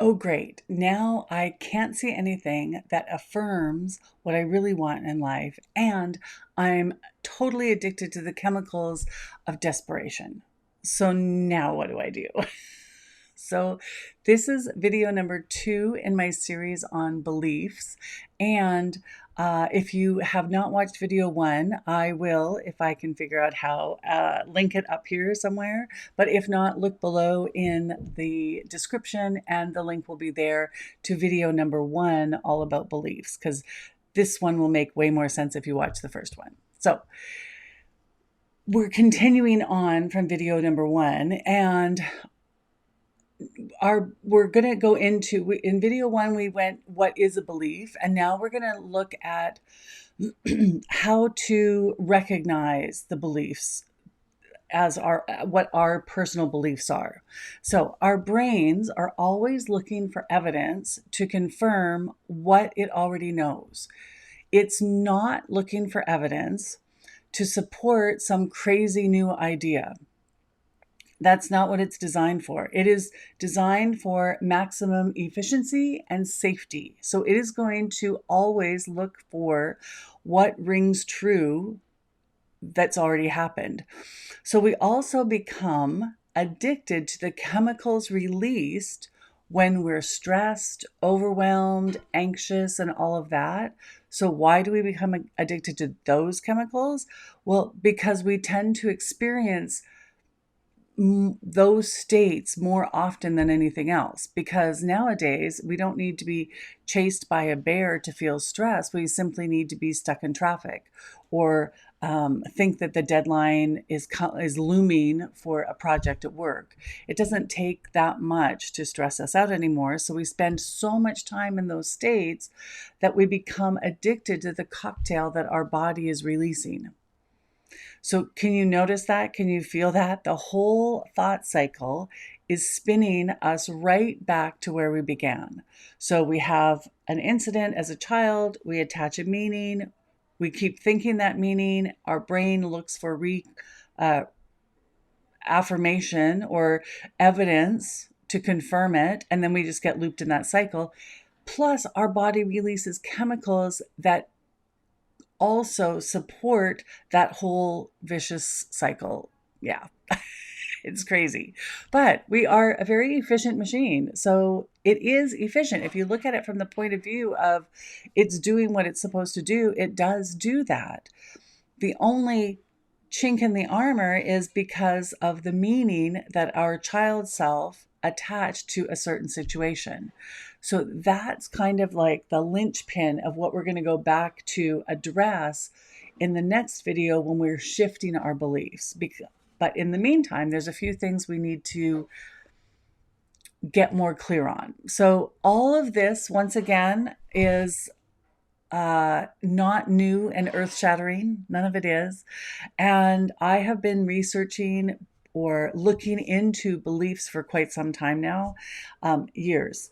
Oh, great. Now I can't see anything that affirms what I really want in life. And I'm totally addicted to the chemicals of desperation. So now what do I do? So, this is video number 2 in my series on beliefs. And if you have not watched video 1, I will, if I can figure out how, link it up here somewhere. But if not, look below in the description and the link will be there to video number 1, all about beliefs, because this one will make way more sense if you watch the first one. So, we're continuing on from video number 1, and we're going to go into, in video 1 we went what is a belief, and now we're going to look at how to recognize the beliefs as what our personal beliefs are. So our brains are always looking for evidence to confirm what it already knows. It's not looking for evidence to support some crazy new idea. That's not what it's designed for. It is designed for maximum efficiency and safety. So it is going to always look for what rings true that's already happened. So we also become addicted to the chemicals released when we're stressed, overwhelmed, anxious, and all of that. So why do we become addicted to those chemicals? Well, because we tend to experience those states more often than anything else, because nowadays we don't need to be chased by a bear to feel stress. We simply need to be stuck in traffic, or think that the deadline is looming for a project at work. It doesn't take that much to stress us out anymore, so we spend so much time in those states that we become addicted to the cocktail that our body is releasing. So, can you notice that? Can you feel that? The whole thought cycle is spinning us right back to where we began. So, we have an incident as a child, we attach a meaning, we keep thinking that meaning, our brain looks for affirmation or evidence to confirm it, and then we just get looped in that cycle. Plus, our body releases chemicals that also support that whole vicious cycle. Yeah, it's crazy. But we are a very efficient machine. So it is efficient. If you look at it from the point of view of it's doing what it's supposed to do, it does do that. The only chink in the armor is because of the meaning that our child self attached to a certain situation. So that's kind of like the linchpin of what we're going to go back to address in the next video when we're shifting our beliefs. But in the meantime, there's a few things we need to get more clear on. So all of this, once again, is not new and earth shattering. None of it is. And I have been researching or looking into beliefs for quite some time now, years,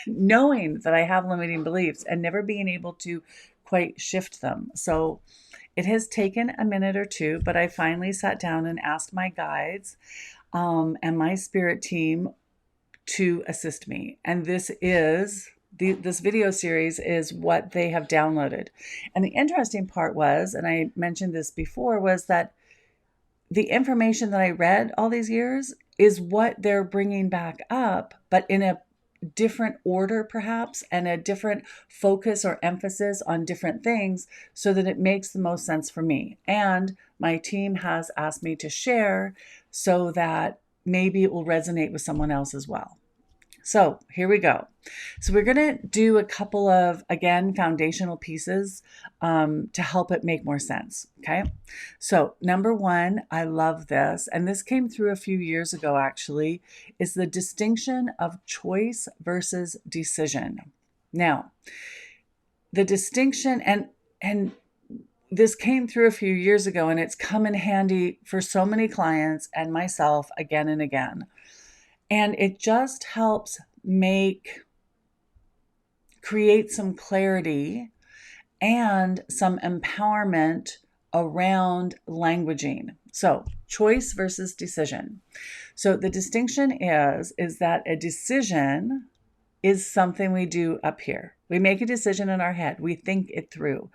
knowing that I have limiting beliefs and never being able to quite shift them. So it has taken a minute or two, but I finally sat down and asked my guides and my spirit team to assist me. And this video series is what they have downloaded. And the interesting part was, and I mentioned this before, was that the information that I read all these years is what they're bringing back up, but in a different order perhaps, and a different focus or emphasis on different things, so that it makes the most sense for me. And my team has asked me to share so that maybe it will resonate with someone else as well. So here we go. So we're going to do a couple of, again, foundational pieces to help it make more sense. Okay. So number one, I love this, and this came through a few years ago actually, is the distinction of choice versus decision. Now, the distinction, and this came through a few years ago, and it's come in handy for so many clients and myself again and again. And it just helps create some clarity and some empowerment around languaging. So, choice versus decision. So the distinction is that a decision is something we do up here. We make a decision in our head. We think it through.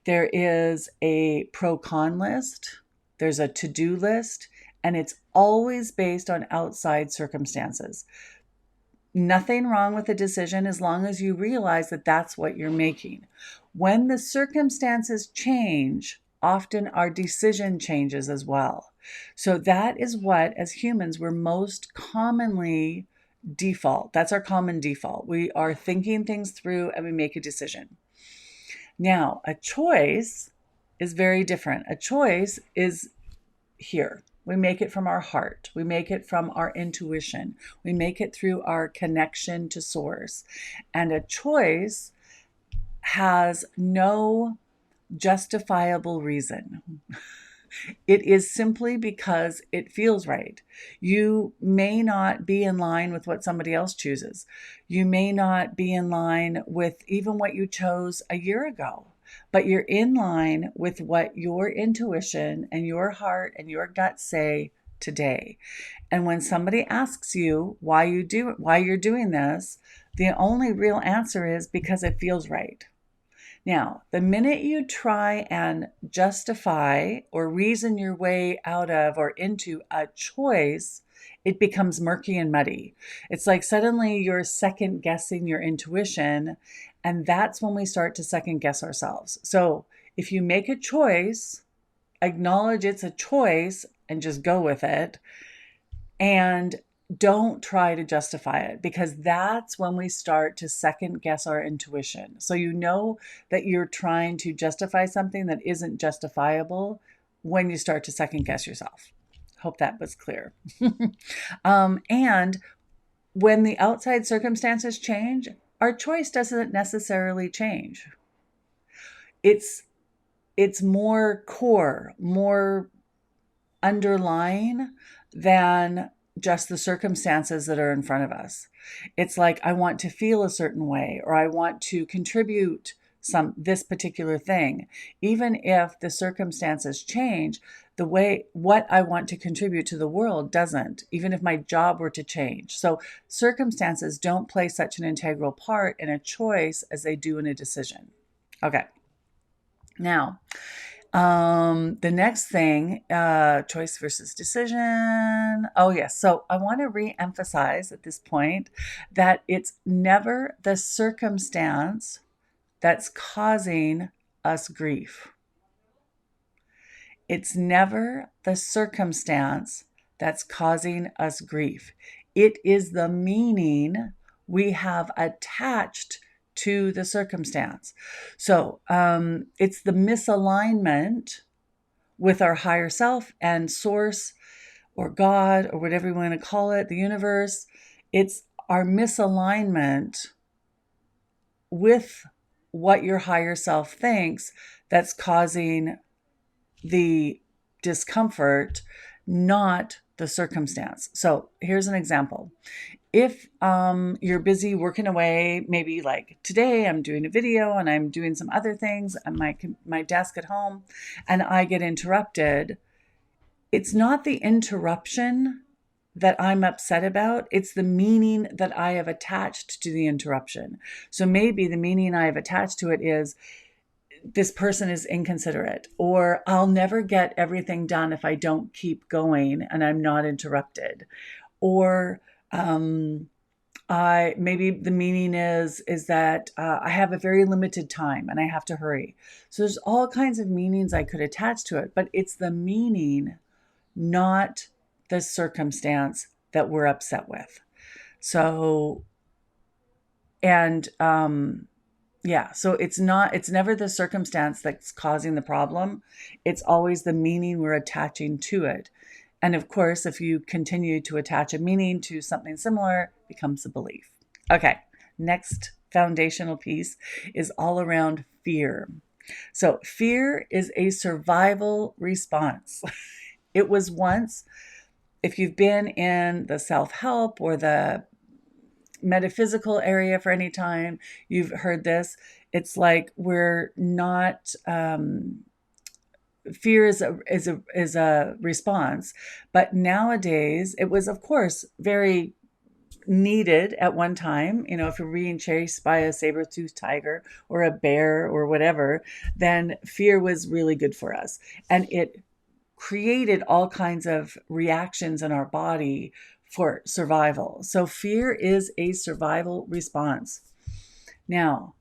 There is a pro-con list. There's a to-do list, and it's always based on outside circumstances. Nothing wrong with a decision as long as you realize that that's what you're making. When the circumstances change, often our decision changes as well. So that is what, as humans, we're most commonly default. That's our common default. We are thinking things through and we make a decision. Now, a choice is very different. A choice is here. We make it from our heart. We make it from our intuition. We make it through our connection to source. And a choice has no justifiable reason. It is simply because it feels right. You may not be in line with what somebody else chooses. You may not be in line with even what you chose a year ago, but you're in line with what your intuition and your heart and your gut say today. And when somebody asks you why you're doing this, the only real answer is because it feels right. Now, the minute you try and justify or reason your way out of or into a choice, it becomes murky and muddy. It's like suddenly you're second guessing your intuition, and that's when we start to second guess ourselves. So if you make a choice, acknowledge it's a choice and just go with it. And don't try to justify it, because that's when we start to second guess our intuition. So you know that you're trying to justify something that isn't justifiable when you start to second guess yourself. Hope that was clear. And when the outside circumstances change, our choice doesn't necessarily change. It's more core, more underlying than just the circumstances that are in front of us. It's like, I want to feel a certain way, or I want to contribute this particular thing. Even if the circumstances change, what I want to contribute to the world doesn't, even if my job were to change. So circumstances don't play such an integral part in a choice as they do in a decision. Okay. Now, the next thing, choice versus decision. Oh, yes. So I want to re-emphasize at this point that it's never the circumstance that's causing us grief. It's never the circumstance that's causing us grief. It is the meaning we have attached to the circumstance. So it's the misalignment with our higher self and source, or God, or whatever you want to call it, the universe. It's our misalignment with what your higher self thinks that's causing the discomfort, not the circumstance. So here's an example. If you're busy working away, maybe like today I'm doing a video and I'm doing some other things at my desk at home, and I get interrupted, it's not the interruption that I'm upset about. It's the meaning that I have attached to the interruption. So maybe the meaning I have attached to it is, this person is inconsiderate, or I'll never get everything done if I don't keep going and I'm not interrupted. Or maybe the meaning is that I have a very limited time and I have to hurry. So there's all kinds of meanings I could attach to it, but it's the meaning, not the circumstance, that we're upset with. So, and so it's never the circumstance that's causing the problem. It's always the meaning we're attaching to it. And of course, if you continue to attach a meaning to something similar, it becomes a belief. Okay, next foundational piece is all around fear. So fear is a survival response. It was once, if you've been in the self-help or the metaphysical area for any time, you've heard this. It's like we're not... fear is a response, but nowadays it was, of course, very needed at one time. If you're being chased by a saber-toothed tiger or a bear or whatever, then fear was really good for us. And it created all kinds of reactions in our body for survival. So fear is a survival response. Now,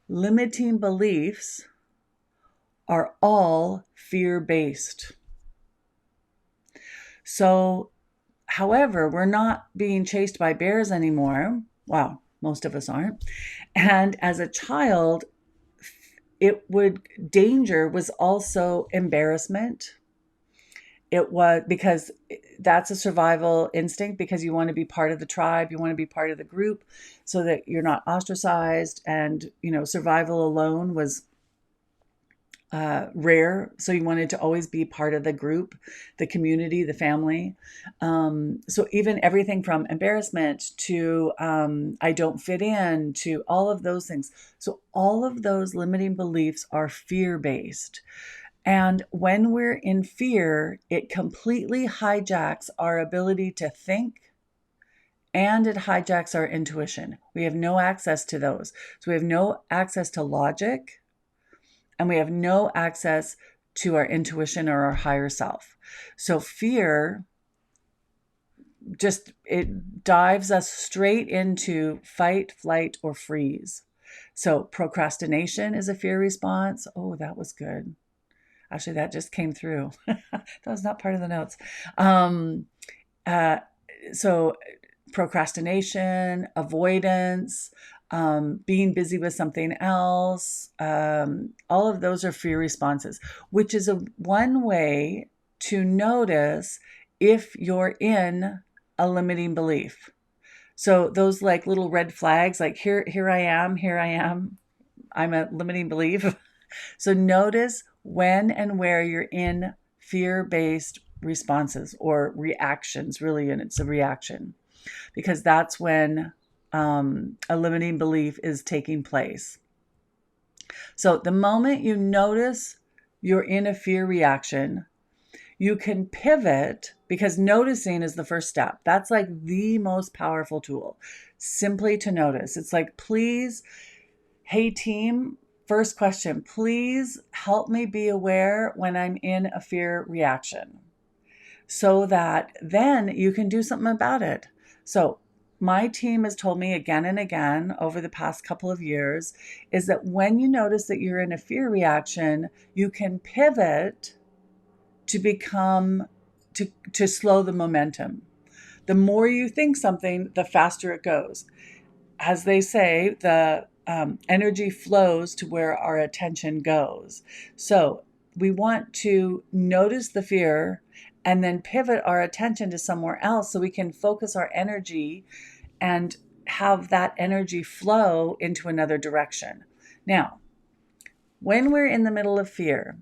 limiting beliefs are all fear-based. So, however, we're not being chased by bears anymore. Well, most of us aren't. And as a child, danger was also embarrassment. It was because that's a survival instinct, because you want to be part of the tribe, you want to be part of the group so that you're not ostracized. And, survival alone was rare. So you wanted to always be part of the group, the community, the family. So even everything from embarrassment to I don't fit in, to all of those things. So all of those limiting beliefs are fear-based. And when we're in fear, it completely hijacks our ability to think, and it hijacks our intuition. We have no access to those. So we have no access to logic, and we have no access to our intuition or our higher self. So fear it dives us straight into fight, flight, or freeze. So procrastination is a fear response. Oh, that was good. Actually, that just came through. That was not part of the notes. So procrastination, avoidance, being busy with something else, all of those are fear responses, which is one way to notice if you're in a limiting belief. So those like little red flags, like here I am, I'm a limiting belief. So notice when and where you're in fear-based responses or reactions, really, and it's a reaction, because that's when a limiting belief is taking place. So the moment you notice you're in a fear reaction, you can pivot, because noticing is the first step. That's like the most powerful tool, simply to notice. It's like, please, hey team, first question, please help me be aware when I'm in a fear reaction, so that then you can do something about it. So my team has told me again and again over the past couple of years is that when you notice that you're in a fear reaction, you can pivot to slow the momentum. The more you think something, the faster it goes. As they say, the energy flows to where our attention goes. So we want to notice the fear and then pivot our attention to somewhere else so we can focus our energy and have that energy flow into another direction. Now, when we're in the middle of fear,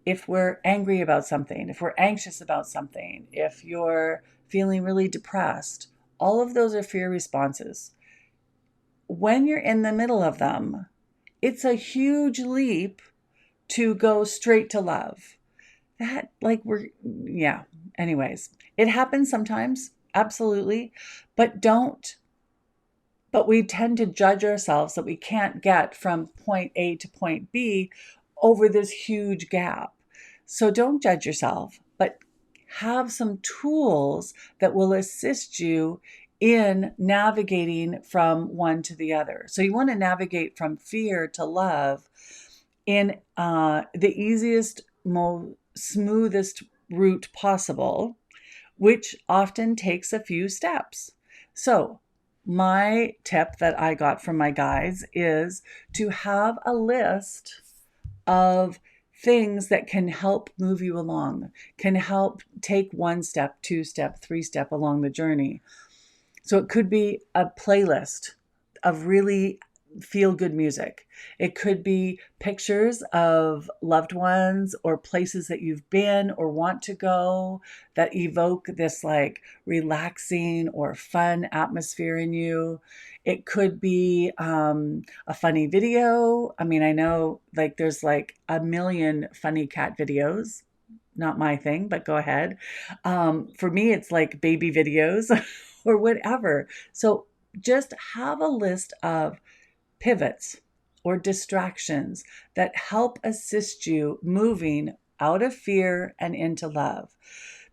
if we're angry about something, if we're anxious about something, if you're feeling really depressed, all of those are fear responses. When you're in the middle of them, it's a huge leap to go straight to love. Anyways, it happens sometimes, absolutely, but we tend to judge ourselves that we can't get from point A to point B over this huge gap. So don't judge yourself, but have some tools that will assist you in navigating from one to the other. So you want to navigate from fear to love in the easiest, most smoothest route possible, which often takes a few steps. So my tip that I got from my guides is to have a list of things that can help move you along, can help take 1 step, 2 step, 3 step along the journey. So it could be a playlist of really feel-good music. It could be pictures of loved ones or places that you've been or want to go that evoke this like relaxing or fun atmosphere in you. It could be a funny video. I mean, I know like there's like a million funny cat videos. Not my thing, but go ahead. For me, it's like baby videos or whatever. So just have a list of pivots or distractions that help assist you moving out of fear and into love.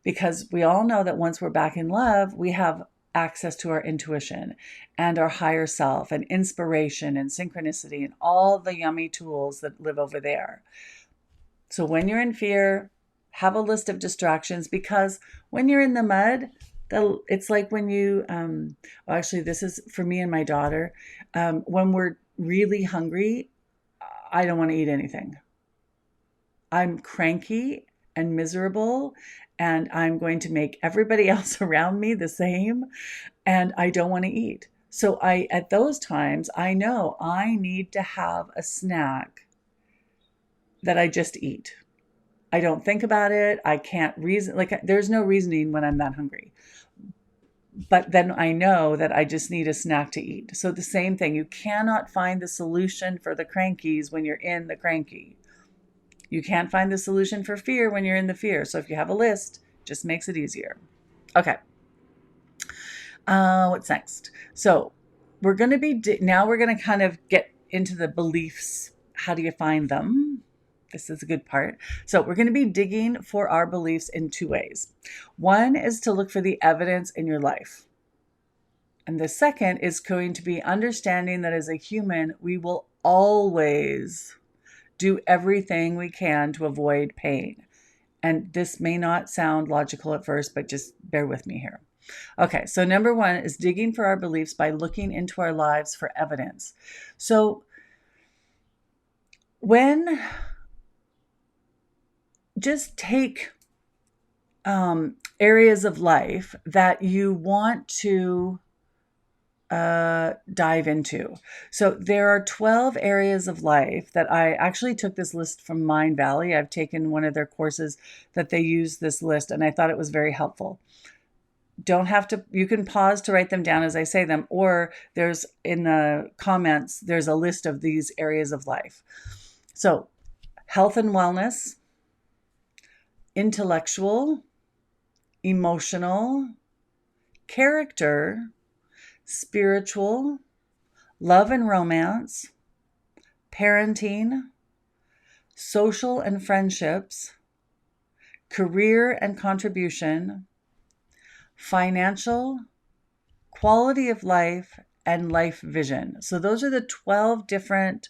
Because we all know that once we're back in love, we have access to our intuition and our higher self and inspiration and synchronicity and all the yummy tools that live over there. So when you're in fear, have a list of distractions, because when you're in the mud, it's like when you, well, actually, this is for me and my daughter. When we're really hungry, I don't want to eat anything. I'm cranky and miserable, and I'm going to make everybody else around me the same, and I don't want to eat. So at those times, I know I need to have a snack that I just eat. I don't think about it. I can't reason. Like, there's no reasoning when I'm that hungry. But then I know that I just need a snack to eat. So the same thing, you cannot find the solution for the crankies when you're in the cranky. You can't find the solution for fear when you're in the fear. So if you have a list, it just makes it easier. Okay. What's next? So we're going to be, now we're going to kind of get into the beliefs. How do you find them? This is a good part. So we're going to be digging for our beliefs in two ways. One is to look for the evidence in your life. And the second is going to be understanding that as a human, we will always do everything we can to avoid pain. And this may not sound logical at first, but just bear with me here. Okay, so number one is digging for our beliefs by looking into our lives for evidence. So when just take areas of life that you want to dive into. So there are 12 areas of life that I actually took this list from Mind Valley. I've taken one of their courses that they use this list, and I thought it was very helpful. Don't have to, you can pause to write them down as I say them, or there's in the comments, there's a list of these areas of life. So health and wellness, intellectual, emotional, character, spiritual, love and romance, parenting, social and friendships, career and contribution, financial, quality of life, and life vision. So those are the 12 different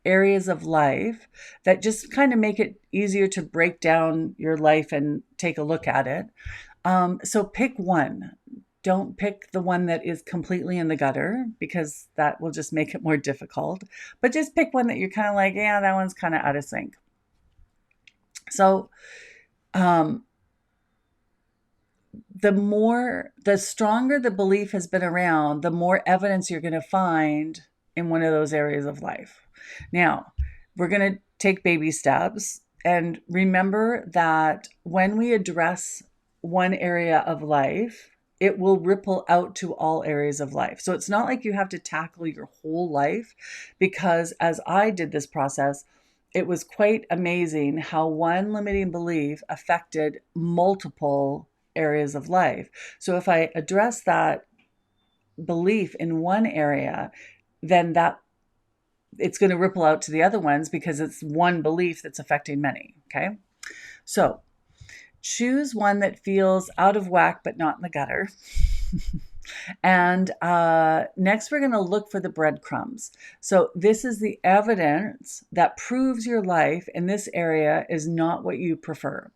areas of life that just kind of make it easier to break down your life and take a look at it. So pick one. Don't pick the one that is completely in the gutter, because that will just make it more difficult. But just pick one that you're kind of like, yeah, that one's kind of out of sync. So the stronger the belief has been around, the more evidence you're going to find in one of those areas of life. Now, we're going to take baby steps, and remember that when we address one area of life, it will ripple out to all areas of life. So it's not like you have to tackle your whole life, because as I did this process, it was quite amazing how one limiting belief affected multiple areas of life. So if I address that belief in one area, then it's going to ripple out to the other ones, because it's one belief that's affecting many. Okay. So choose one that feels out of whack, but not in the gutter. And next, we're going to look for the breadcrumbs. So this is the evidence that proves your life in this area is not what you prefer.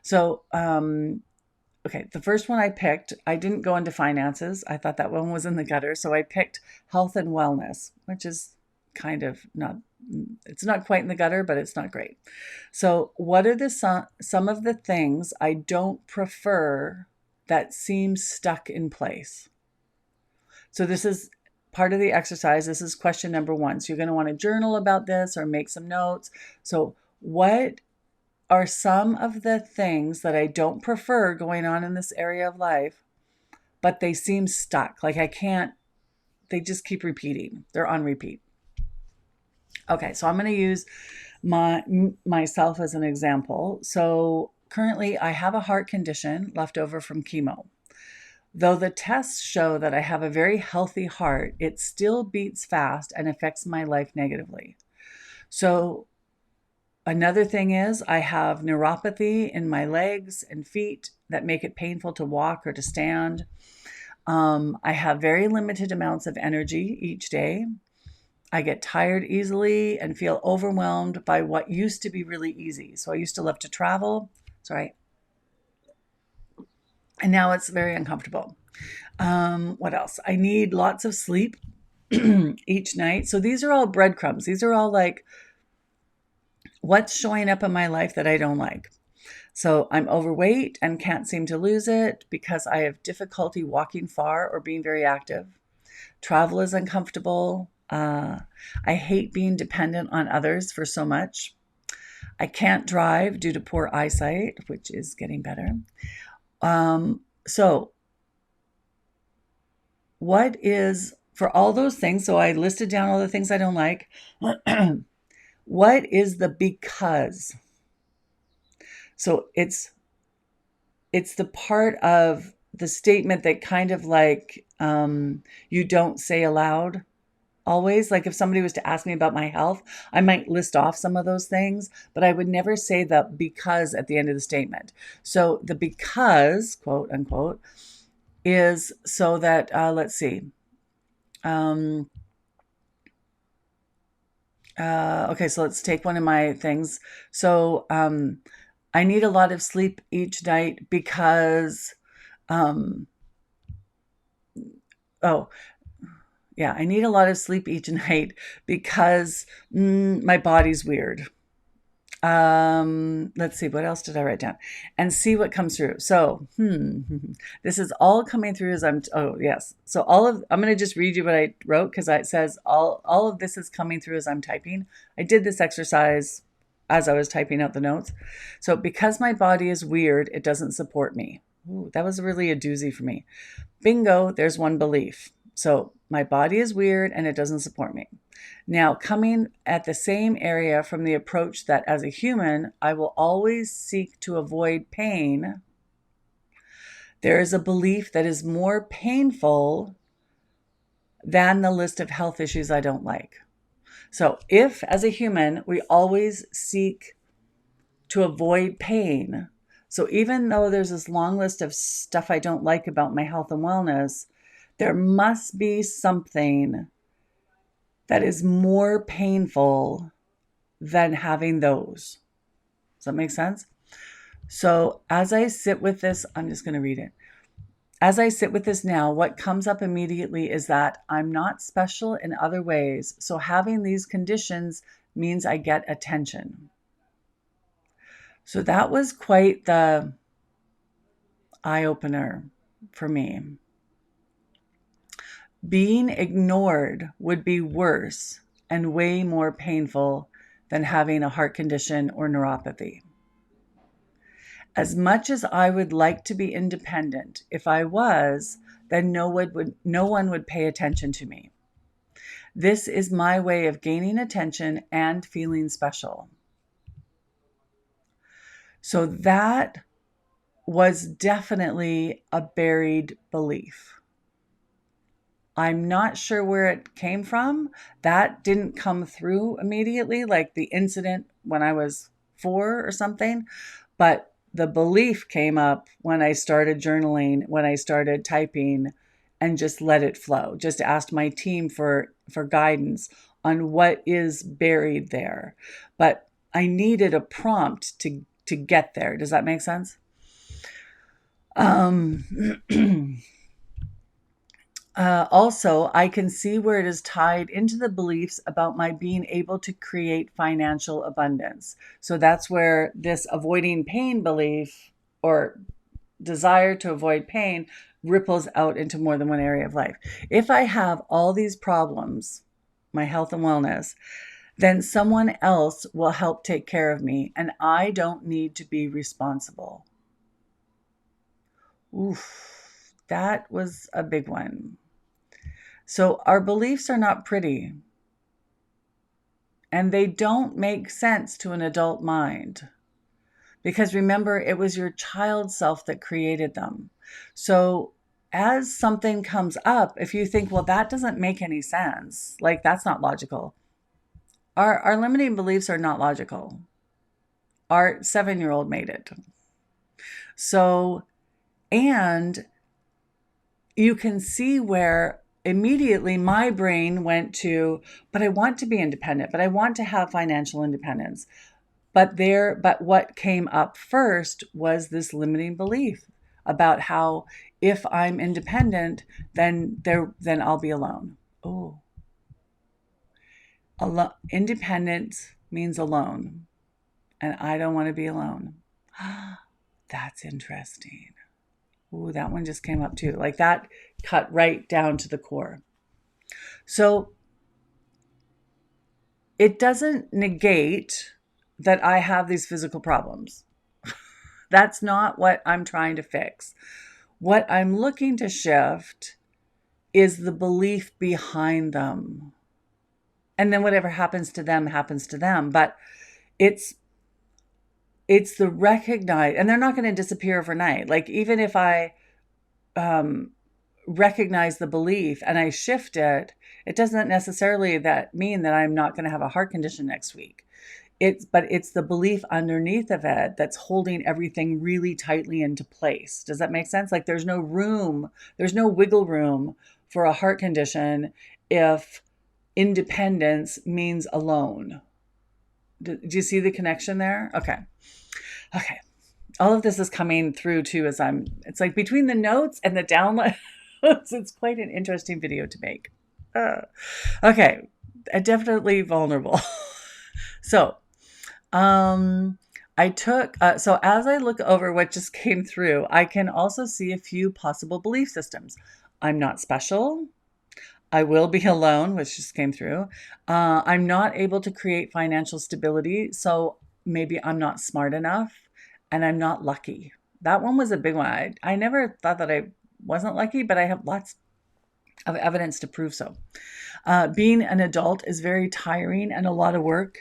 So, okay, the first one I picked, I didn't go into finances. I thought that one was in the gutter. So I picked health and wellness, which is kind of it's not quite in the gutter, but it's not great. So what are some of the things I don't prefer that seem stuck in place? So this is part of the exercise. This is question number one. So you're going to want to journal about this or make some notes. So what are some of the things that I don't prefer going on in this area of life, but they seem stuck? Like they just keep repeating. They're on repeat. Okay, so I'm going to use myself as an example. So currently I have a heart condition left over from chemo. Though the tests show that I have a very healthy heart, it still beats fast and affects my life negatively. So another thing is I have neuropathy in my legs and feet that make it painful to walk or to stand. I have very limited amounts of energy each day. I get tired easily and feel overwhelmed by what used to be really easy. So I used to love to travel. Sorry. And now it's very uncomfortable. What else? I need lots of sleep each night. So these are all breadcrumbs. These are all like what's showing up in my life that I don't like. So I'm overweight and can't seem to lose it because I have difficulty walking far or being very active. Travel is uncomfortable. I hate being dependent on others for so much. I can't drive due to poor eyesight, which is getting better. So what is, for all those things, so I listed down all the things I don't like. What is the because? So it's the part of the statement that kind of like you don't say aloud always. Like if somebody was to ask me about my health, I might list off some of those things, but I would never say the because at the end of the statement. So the because, quote unquote, is so that, let's see. Okay, so let's take one of my things. So I need a lot of sleep each night because, oh, yeah, I need a lot of sleep each night because my body's weird. Let's see, what else did I write down? And see what comes through. So, this is all coming through as oh, yes. So I'm going to just read you what I wrote because it says all of this is coming through as I'm typing. I did this exercise as I was typing out the notes. So, because my body is weird, it doesn't support me. Ooh, that was really a doozy for me. Bingo, there's one belief. So, my body is weird and it doesn't support me. Now, coming at the same area from the approach that as a human, I will always seek to avoid pain, there is a belief that is more painful than the list of health issues I don't like. So, if as a human, we always seek to avoid pain, so even though there's this long list of stuff I don't like about my health and wellness, there must be something that is more painful than having those. Does that make sense? So as I sit with this, I'm just going to read it. As I sit with this now, what comes up immediately is that I'm not special in other ways. So having these conditions means I get attention. So that was quite the eye-opener for me. Being ignored would be worse and way more painful than having a heart condition or neuropathy. As much as I would like to be independent, if I was, then no one would pay attention to me. This is my way of gaining attention and feeling special. So that was definitely a buried belief. I'm not sure where it came from. That didn't come through immediately, like the incident when I was 4 or something. But the belief came up when I started journaling, when I started typing, and just let it flow. Just asked my team for guidance on what is buried there. But I needed a prompt to get there. Does that make sense? Also, I can see where it is tied into the beliefs about my being able to create financial abundance. So that's where this avoiding pain belief or desire to avoid pain ripples out into more than one area of life. If I have all these problems, my health and wellness, then someone else will help take care of me and I don't need to be responsible. Oof, that was a big one. So our beliefs are not pretty, and they don't make sense to an adult mind. Because remember, it was your child self that created them. So as something comes up, if you think, well, that doesn't make any sense, like that's not logical. Our limiting beliefs are not logical. Our 7-year-old made it. So, and you can see where immediately my brain went to, but I want to be independent, but I want to have financial independence. But what came up first was this limiting belief about how if I'm independent, then I'll be alone. Oh, independence means alone, and I don't want to be alone. That's interesting. Ooh, that one just came up too. Like that cut right down to the core. So it doesn't negate that I have these physical problems. That's not what I'm trying to fix. What I'm looking to shift is the belief behind them. And then whatever happens to them happens to them. But it's the recognize, and they're not going to disappear overnight. Like even if I recognize the belief and I shift it, it doesn't necessarily mean that I'm not going to have a heart condition next week. But it's the belief underneath of it that's holding everything really tightly into place. Does that make sense? Like there's no wiggle room for a heart condition if independence means alone. Do you see the connection there? Okay. All of this is coming through too it's like between the notes and the downloads, it's quite an interesting video to make. Okay. Definitely vulnerable. So, I took, so as I look over what just came through, I can also see a few possible belief systems. I'm not special. I will be alone, which just came through. I'm not able to create financial stability, so maybe I'm not smart enough, and I'm not lucky. That one was a big one. I never thought that I wasn't lucky, but I have lots of evidence to prove so. Being an adult is very tiring and a lot of work.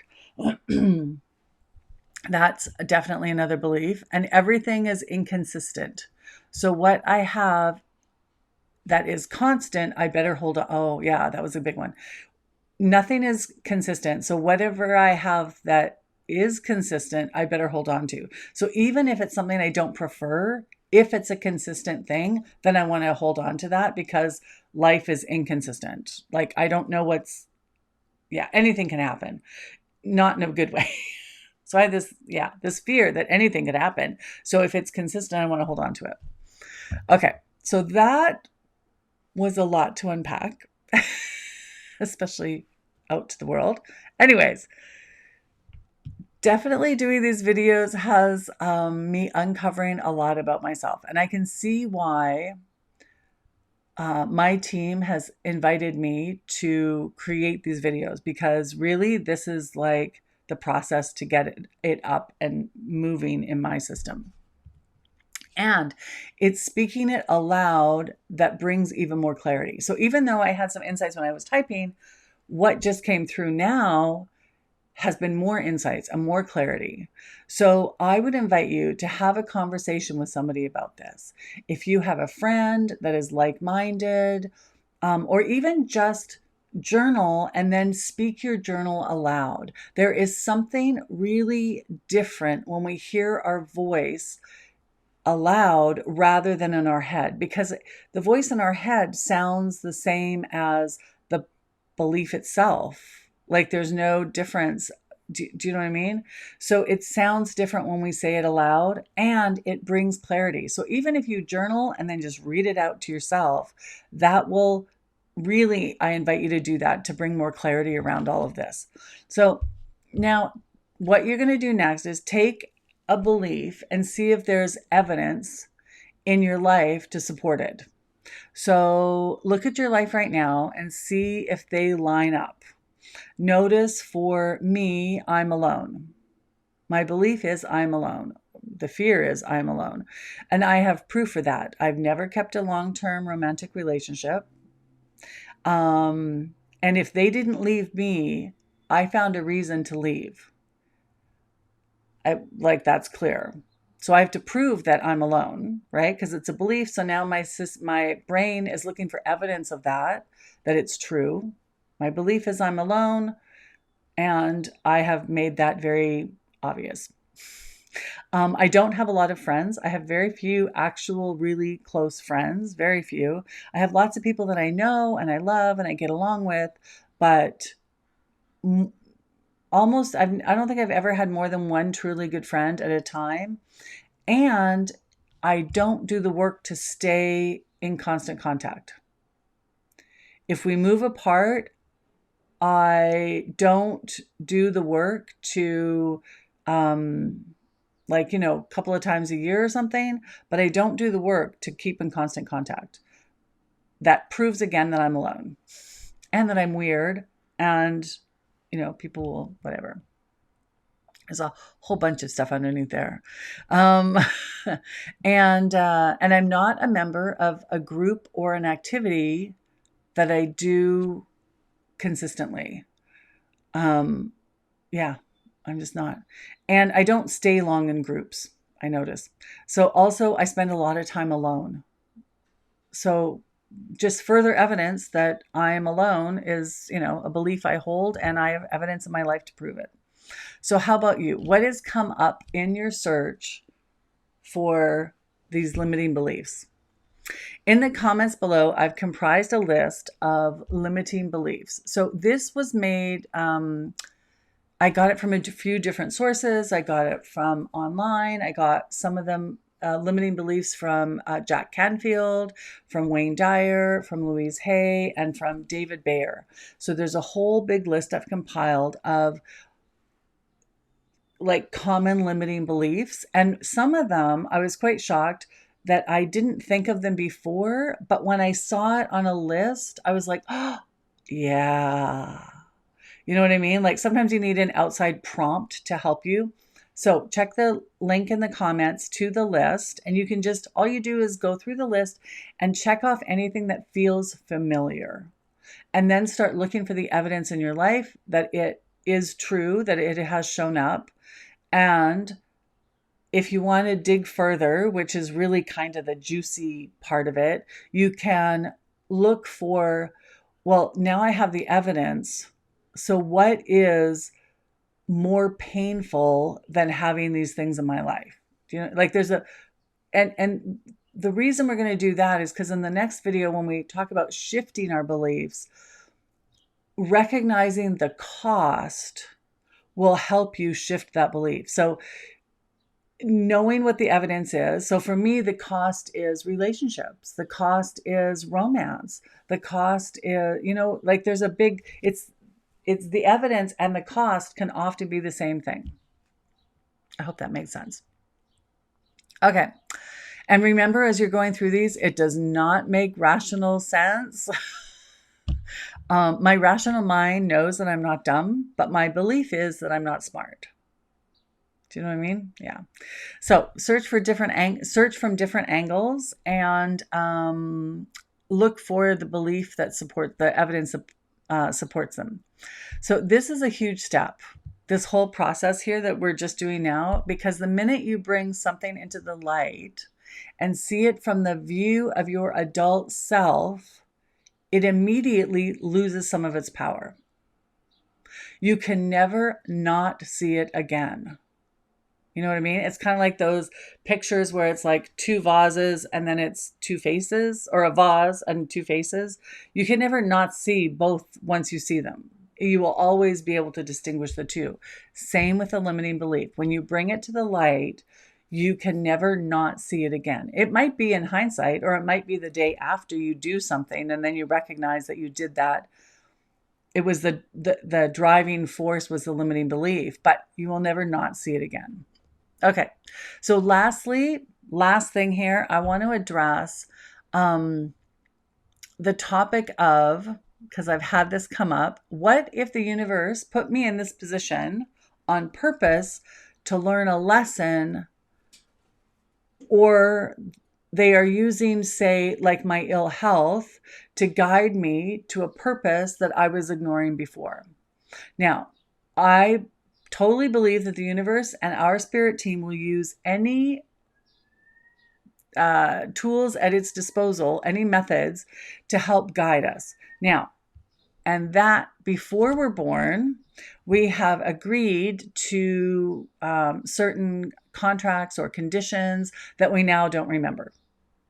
That's definitely another belief. And everything is inconsistent. So what I have that is constant, I better hold on. Oh, yeah, that was a big one. Nothing is consistent. So whatever I have that is consistent, I better hold on to. So even if it's something I don't prefer, if it's a consistent thing, then I want to hold on to that because life is inconsistent. Like I don't know anything can happen, not in a good way. So I have this fear that anything could happen. So if it's consistent, I want to hold on to it. Okay. So that was a lot to unpack, especially out to the world. Anyways, definitely doing these videos has me uncovering a lot about myself. And I can see why my team has invited me to create these videos because really this is like the process to get it up and moving in my system. And it's speaking it aloud that brings even more clarity. So even though I had some insights when I was typing, what just came through now has been more insights and more clarity. So I would invite you to have a conversation with somebody about this. If you have a friend that is like-minded, or even just journal and then speak your journal aloud. There is something really different when we hear our voice aloud rather than in our head, because the voice in our head sounds the same as the belief itself. Like there's no difference. Do you know what I mean? So it sounds different when we say it aloud and it brings clarity. So even if you journal and then just read it out to yourself, that will really, I invite you to do that to bring more clarity around all of this. So now what you're going to do next is take a belief and see if there's evidence in your life to support it. So look at your life right now and see if they line up. Notice for me, I'm alone. My belief is I'm alone. The fear is I'm alone. And I have proof for that. I've never kept a long-term romantic relationship. And if they didn't leave me, I found a reason to leave. That's clear. So I have to prove that I'm alone, right? Because it's a belief. So now my brain is looking for evidence of that it's true. My belief is I'm alone, and I have made that very obvious. I don't have a lot of friends. I have very few actual really close friends, very few. I have lots of people that I know and I love and I get along with, but almost I don't think I've ever had more than one truly good friend at a time. And I don't do the work to stay in constant contact. If we move apart, I don't do the work to, a couple of times a year or something, but I don't do the work to keep in constant contact. That proves again that I'm alone and that I'm weird, and, people will, whatever. There's a whole bunch of stuff underneath there. And I'm not a member of a group or an activity that I do consistently. Yeah, I'm just not. And I don't stay long in groups, I notice. So also I spend a lot of time alone. So just further evidence that I am alone is, a belief I hold, and I have evidence in my life to prove it. So how about you? What has come up in your search for these limiting beliefs? In the comments below, I've comprised a list of limiting beliefs. So this was made, I got it from a few different sources. I got it from online. I got some of them limiting beliefs from Jack Canfield, from Wayne Dyer, from Louise Hay, and from David Bayer. So there's a whole big list I've compiled of like common limiting beliefs. And some of them, I was quite shocked that I didn't think of them before. But when I saw it on a list, I was like, oh, yeah. You know what I mean? Like sometimes you need an outside prompt to help you. So check the link in the comments to the list, and you can just, all you do is go through the list and check off anything that feels familiar. And then start looking for the evidence in your life that it is true, that it has shown up. And if you want to dig further, which is really kind of the juicy part of it, you can look for, well, now I have the evidence. So what is more painful than having these things in my life? Like there's and the reason we're going to do that is because in the next video, when we talk about shifting our beliefs, recognizing the cost will help you shift that belief. So knowing what the evidence is. So for me, the cost is relationships. The cost is romance. The cost is, like there's a big, it's the evidence and the cost can often be the same thing. I hope that makes sense. Okay. And remember, as you're going through these, it does not make rational sense. My rational mind knows that I'm not dumb, but my belief is that I'm not smart. Do you know what I mean? Yeah. So search from different angles, and look for the belief that the evidence supports them. So this is a huge step, this whole process here that we're just doing now, because the minute you bring something into the light and see it from the view of your adult self, it immediately loses some of its power. You can never not see it again. You know what I mean? It's kind of like those pictures where it's like two vases and then it's two faces, or a vase and two faces. You can never not see both once you see them. You will always be able to distinguish the two. Same with a limiting belief. When you bring it to the light, you can never not see it again. It might be in hindsight, or it might be the day after you do something and then you recognize that you did that. It was the driving force was the limiting belief, but you will never not see it again. Okay, so last thing here, I want to address the topic of, because I've had this come up, what if the universe put me in this position on purpose to learn a lesson, or they are using, say, like my ill health to guide me to a purpose that I was ignoring before? Now, I totally believe that the universe and our spirit team will use any tools at its disposal, any methods to help guide us. Now, and that before we're born, we have agreed to certain contracts or conditions that we now don't remember.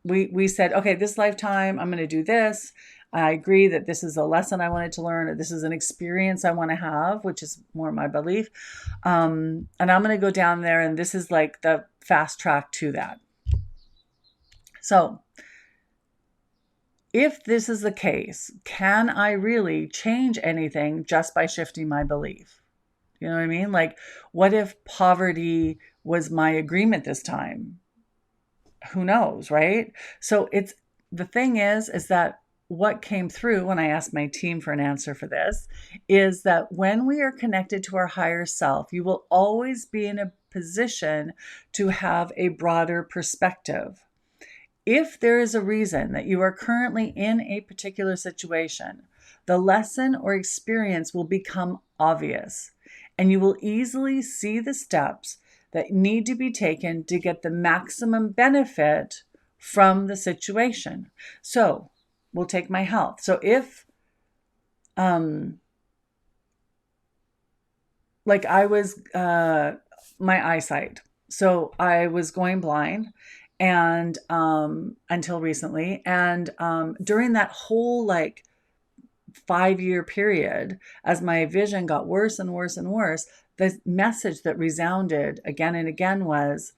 We said, okay, this lifetime, I'm going to do this. I agree that this is a lesson I wanted to learn, or this is an experience I want to have, which is more my belief. And I'm going to go down there, and this is like the fast track to that. So if this is the case, can I really change anything just by shifting my belief? You know what I mean? Like, what if poverty was my agreement this time? Who knows, right? So it's the thing is that what came through when I asked my team for an answer for this is that when we are connected to our higher self, you will always be in a position to have a broader perspective. If there is a reason that you are currently in a particular situation, the lesson or experience will become obvious, and you will easily see the steps that need to be taken to get the maximum benefit from the situation. So we'll take my health. So if, like I was, my eyesight. So I was going blind and until recently. And during that whole like 5-year period, as my vision got worse and worse and worse, the message that resounded again and again was,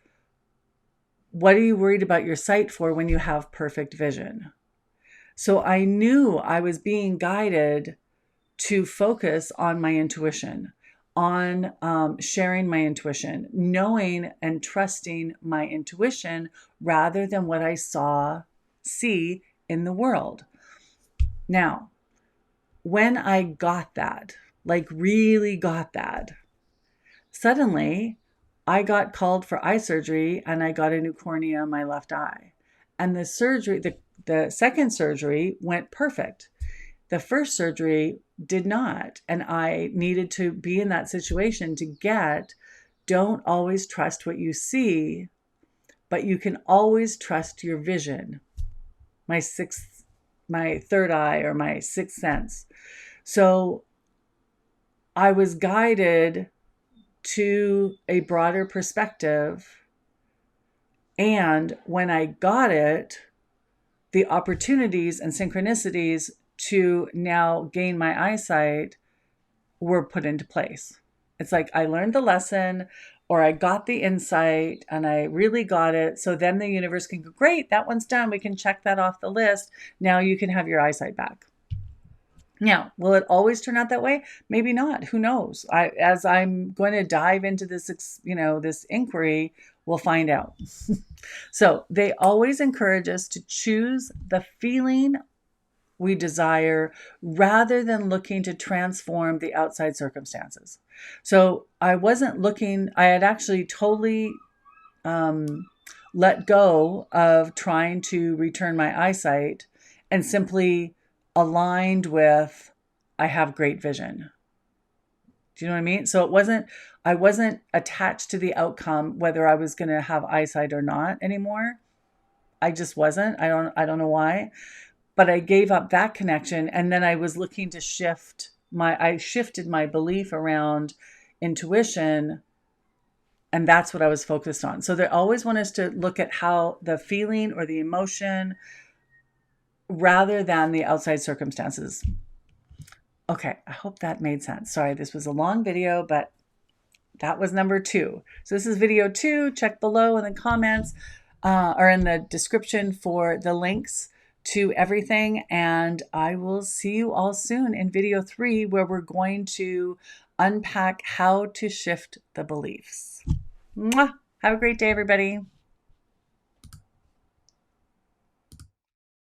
what are you worried about your sight for when you have perfect vision? So I knew I was being guided to focus on my intuition, on sharing my intuition, knowing and trusting my intuition rather than what I see in the world. Now, when I got that, like really got that, suddenly I got called for eye surgery and I got a new cornea in my left eye. And the surgery, the second surgery went perfect. The first surgery did not. And I needed to be in that situation to don't always trust what you see, but you can always trust your vision. My third eye, or my sixth sense. So I was guided to a broader perspective. And when I got it, the opportunities and synchronicities to now gain my eyesight were put into place. It's like I learned the lesson, or I got the insight and I really got it. So then the universe can go, great, that one's done. We can check that off the list. Now you can have your eyesight back. Now, will it always turn out that way? Maybe not. Who knows? As I'm going to dive into this, this inquiry, we'll find out. So they always encourage us to choose the feeling we desire rather than looking to transform the outside circumstances. So I wasn't looking, I had actually totally let go of trying to return my eyesight and simply aligned with, I have great vision. Do you know what I mean? So I wasn't attached to the outcome, whether I was going to have eyesight or not anymore. I just wasn't. I don't know why, but I gave up that connection. And then I was looking to I shifted my belief around intuition. And that's what I was focused on. So they always want us to look at how the feeling or the emotion rather than the outside circumstances. Okay, I hope that made sense. Sorry, this was a long video, but that was number 2. So this is video 2. Check below in the comments or in the description for the links to everything. And I will see you all soon in video 3, where we're going to unpack how to shift the beliefs. Mwah! Have a great day, everybody.